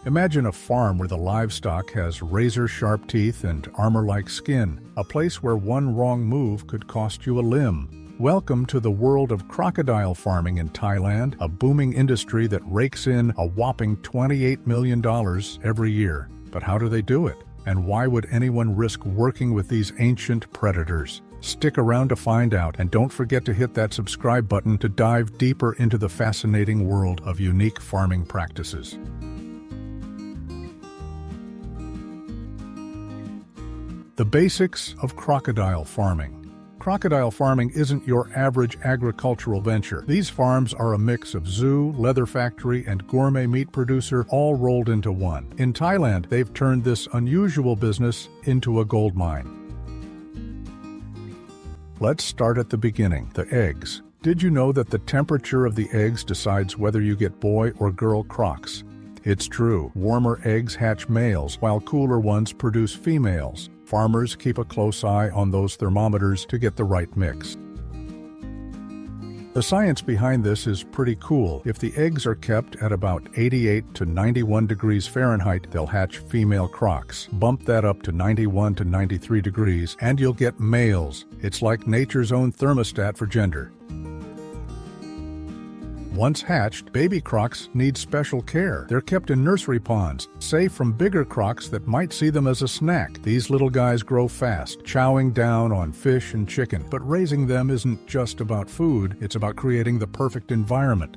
Imagine a farm where the livestock has razor-sharp teeth and armor-like skin, a place where one wrong move could cost you a limb. Welcome to the world of crocodile farming in Thailand, a booming industry that rakes in a whopping $28 million every year. But how do they do it? And why would anyone risk working with these ancient predators? Stick around to find out, and don't forget to hit that subscribe button to dive deeper into the fascinating world of unique farming practices. The basics of crocodile farming. Crocodile farming isn't your average agricultural venture. These farms are a mix of zoo, leather factory, and gourmet meat producer all rolled into one. In Thailand, they've turned this unusual business into a gold mine. Let's start at the beginning, the eggs. Did you know that the temperature of the eggs decides whether you get boy or girl crocs? It's true. Warmer eggs hatch males, while cooler ones produce females. Farmers keep a close eye on those thermometers to get the right mix. The science behind this is pretty cool. If the eggs are kept at about 88 to 91 degrees Fahrenheit, they'll hatch female crocs. Bump that up to 91 to 93 degrees, and you'll get males. It's like nature's own thermostat for gender. Once hatched, baby crocs need special care. They're kept in nursery ponds, safe from bigger crocs that might see them as a snack. These little guys grow fast, chowing down on fish and chicken. But raising them isn't just about food, it's about creating the perfect environment.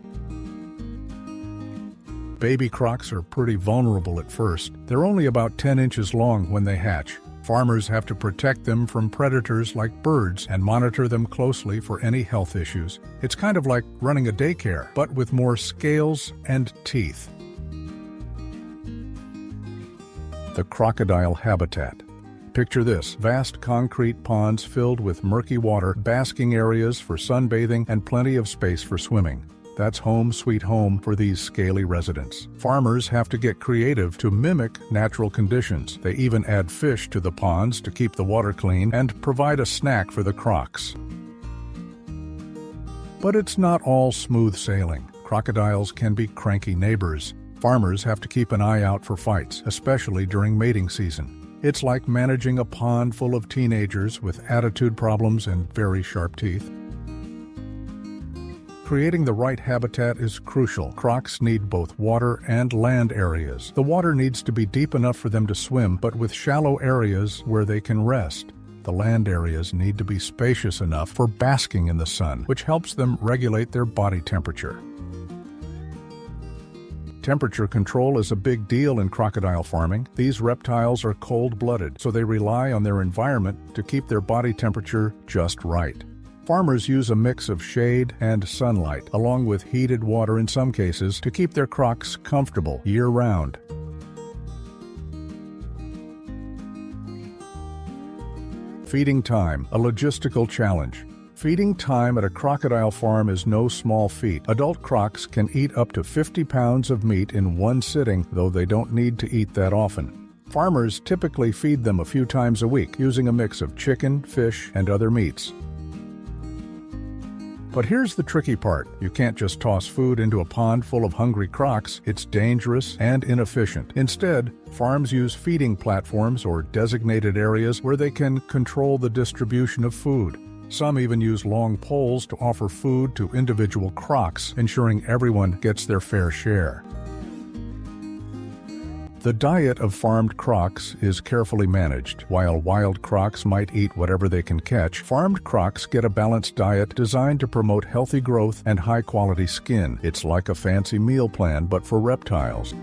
Baby crocs are pretty vulnerable at first. They're only about 10 inches long when they hatch. Farmers have to protect them from predators like birds and monitor them closely for any health issues. It's kind of like running a daycare, but with more scales and teeth. The crocodile habitat. Picture this: vast concrete ponds filled with murky water, basking areas for sunbathing, and plenty of space for swimming. That's home sweet home for these scaly residents. Farmers have to get creative to mimic natural conditions. They even add fish to the ponds to keep the water clean and provide a snack for the crocs. But it's not all smooth sailing. Crocodiles can be cranky neighbors. Farmers have to keep an eye out for fights, especially during mating season. It's like managing a pond full of teenagers with attitude problems and very sharp teeth. Creating the right habitat is crucial. Crocs need both water and land areas. The water needs to be deep enough for them to swim, but with shallow areas where they can rest. The land areas need to be spacious enough for basking in the sun, which helps them regulate their body temperature. Temperature control is a big deal in crocodile farming. These reptiles are cold-blooded, so they rely on their environment to keep their body temperature just right. Farmers use a mix of shade and sunlight, along with heated water in some cases, to keep their crocs comfortable year-round. Feeding time, a logistical challenge. Feeding time at a crocodile farm is no small feat. Adult crocs can eat up to 50 pounds of meat in one sitting, though they don't need to eat that often. Farmers typically feed them a few times a week, using a mix of chicken, fish, and other meats. But here's the tricky part. You can't just toss food into a pond full of hungry crocs. It's dangerous and inefficient. Instead, farms use feeding platforms or designated areas where they can control the distribution of food. Some even use long poles to offer food to individual crocs, ensuring everyone gets their fair share. The diet of farmed crocs is carefully managed. While wild crocs might eat whatever they can catch, farmed crocs get a balanced diet designed to promote healthy growth and high-quality skin. It's like a fancy meal plan, but for reptiles.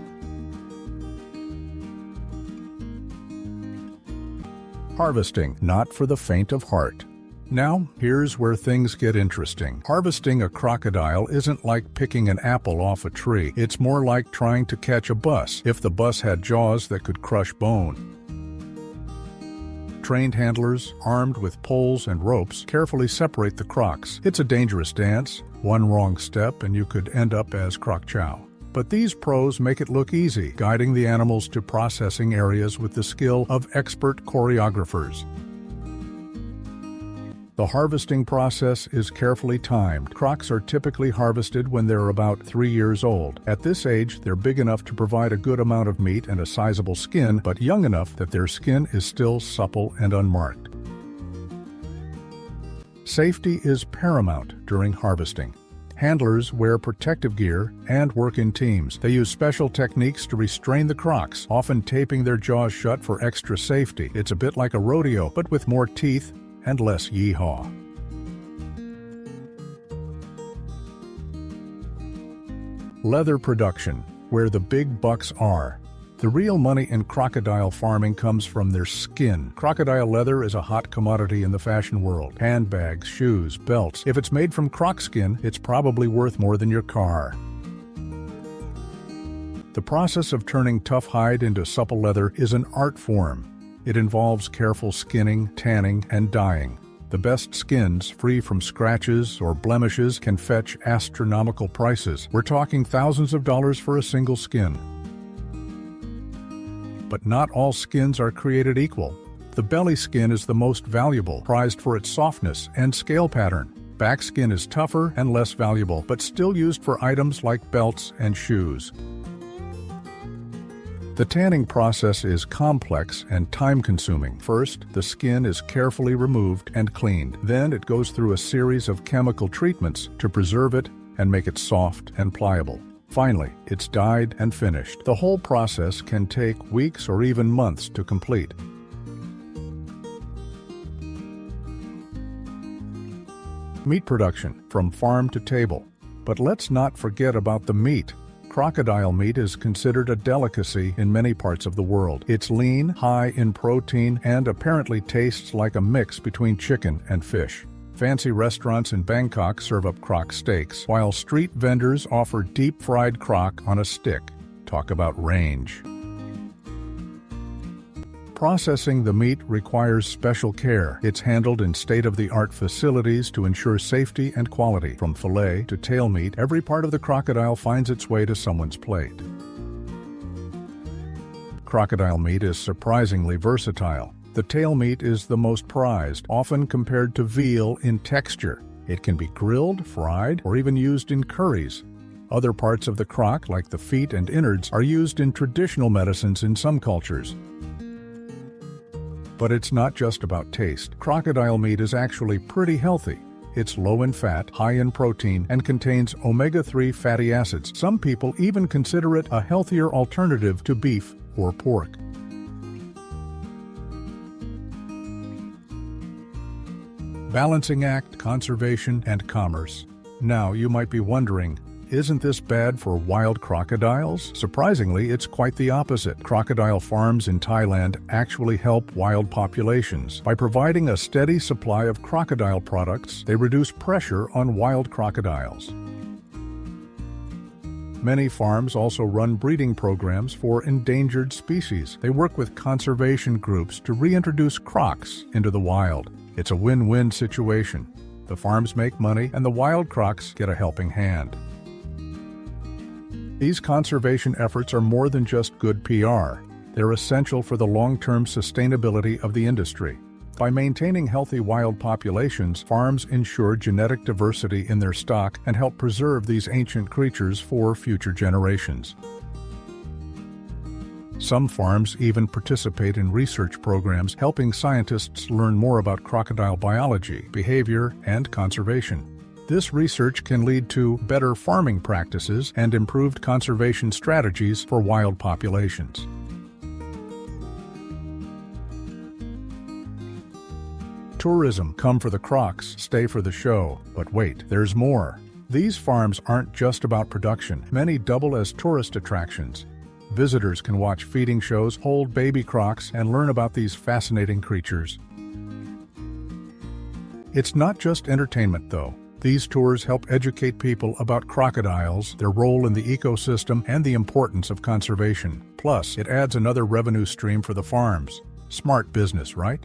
Harvesting, not for the faint of heart. Now, here's where things get interesting. Harvesting a crocodile isn't like picking an apple off a tree. It's more like trying to catch a bus, if the bus had jaws that could crush bone. Trained handlers, armed with poles and ropes, carefully separate the crocs. It's a dangerous dance. One wrong step and you could end up as croc chow. But these pros make it look easy, guiding the animals to processing areas with the skill of expert choreographers. The harvesting process is carefully timed. Crocs are typically harvested when they're about 3 years old. At this age, they're big enough to provide a good amount of meat and a sizable skin, but young enough that their skin is still supple and unmarked. Safety is paramount during harvesting. Handlers wear protective gear and work in teams. They use special techniques to restrain the crocs, often taping their jaws shut for extra safety. It's a bit like a rodeo, but with more teeth and less yeehaw. Leather production, where the big bucks are. The real money in crocodile farming comes from their skin. Crocodile leather is a hot commodity in the fashion world. Handbags, shoes, belts. If it's made from croc skin, it's probably worth more than your car. The process of turning tough hide into supple leather is an art form. It involves careful skinning, tanning, and dyeing. The best skins, free from scratches or blemishes, can fetch astronomical prices. We're talking thousands of dollars for a single skin. But not all skins are created equal. The belly skin is the most valuable, prized for its softness and scale pattern. Back skin is tougher and less valuable, but still used for items like belts and shoes. The tanning process is complex and time-consuming. First, the skin is carefully removed and cleaned. Then it goes through a series of chemical treatments to preserve it and make it soft and pliable. Finally, it's dyed and finished. The whole process can take weeks or even months to complete. Meat production, from farm to table. But let's not forget about the meat. Crocodile meat is considered a delicacy in many parts of the world. It's lean, high in protein, and apparently tastes like a mix between chicken and fish. Fancy restaurants in Bangkok serve up croc steaks, while street vendors offer deep-fried croc on a stick. Talk about range. Processing the meat requires special care. It's handled in state-of-the-art facilities to ensure safety and quality. From fillet to tail meat, every part of the crocodile finds its way to someone's plate. Crocodile meat is surprisingly versatile. The tail meat is the most prized, often compared to veal in texture. It can be grilled, fried, or even used in curries. Other parts of the croc, like the feet and innards, are used in traditional medicines in some cultures. But it's not just about taste. Crocodile meat is actually pretty healthy. It's low in fat, high in protein, and contains omega-3 fatty acids. Some people even consider it a healthier alternative to beef or pork. Balancing act, conservation, and commerce. Now you might be wondering, isn't this bad for wild crocodiles? Surprisingly, it's quite the opposite. Crocodile farms in Thailand actually help wild populations. By providing a steady supply of crocodile products, they reduce pressure on wild crocodiles. Many farms also run breeding programs for endangered species. They work with conservation groups to reintroduce crocs into the wild. It's a win-win situation. The farms make money and the wild crocs get a helping hand. These conservation efforts are more than just good PR. They're essential for the long-term sustainability of the industry. By maintaining healthy wild populations, farms ensure genetic diversity in their stock and help preserve these ancient creatures for future generations. Some farms even participate in research programs helping scientists learn more about crocodile biology, behavior, and conservation. This research can lead to better farming practices and improved conservation strategies for wild populations. Tourism. Come for the crocs, stay for the show. But wait, there's more. These farms aren't just about production. Many double as tourist attractions. Visitors can watch feeding shows, hold baby crocs, and learn about these fascinating creatures. It's not just entertainment, though. These tours help educate people about crocodiles, their role in the ecosystem, and the importance of conservation. Plus, it adds another revenue stream for the farms. Smart business, right?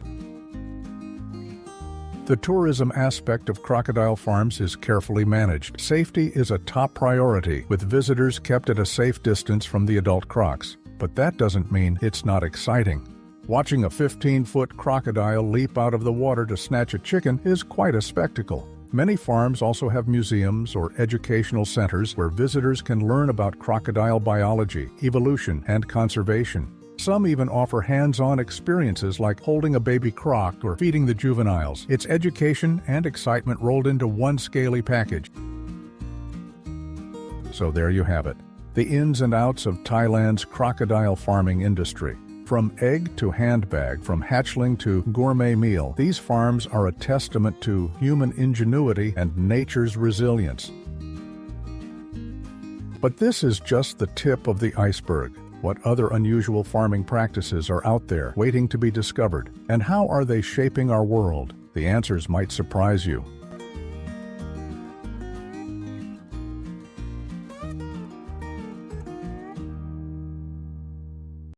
The tourism aspect of crocodile farms is carefully managed. Safety is a top priority, with visitors kept at a safe distance from the adult crocs. But that doesn't mean it's not exciting. Watching a 15-foot crocodile leap out of the water to snatch a chicken is quite a spectacle. Many farms also have museums or educational centers where visitors can learn about crocodile biology, evolution, and conservation. Some even offer hands-on experiences like holding a baby croc or feeding the juveniles. It's education and excitement rolled into one scaly package. So there you have it, the ins and outs of Thailand's crocodile farming industry. From egg to handbag, from hatchling to gourmet meal, these farms are a testament to human ingenuity and nature's resilience. But this is just the tip of the iceberg. What other unusual farming practices are out there waiting to be discovered? And how are they shaping our world? The answers might surprise you.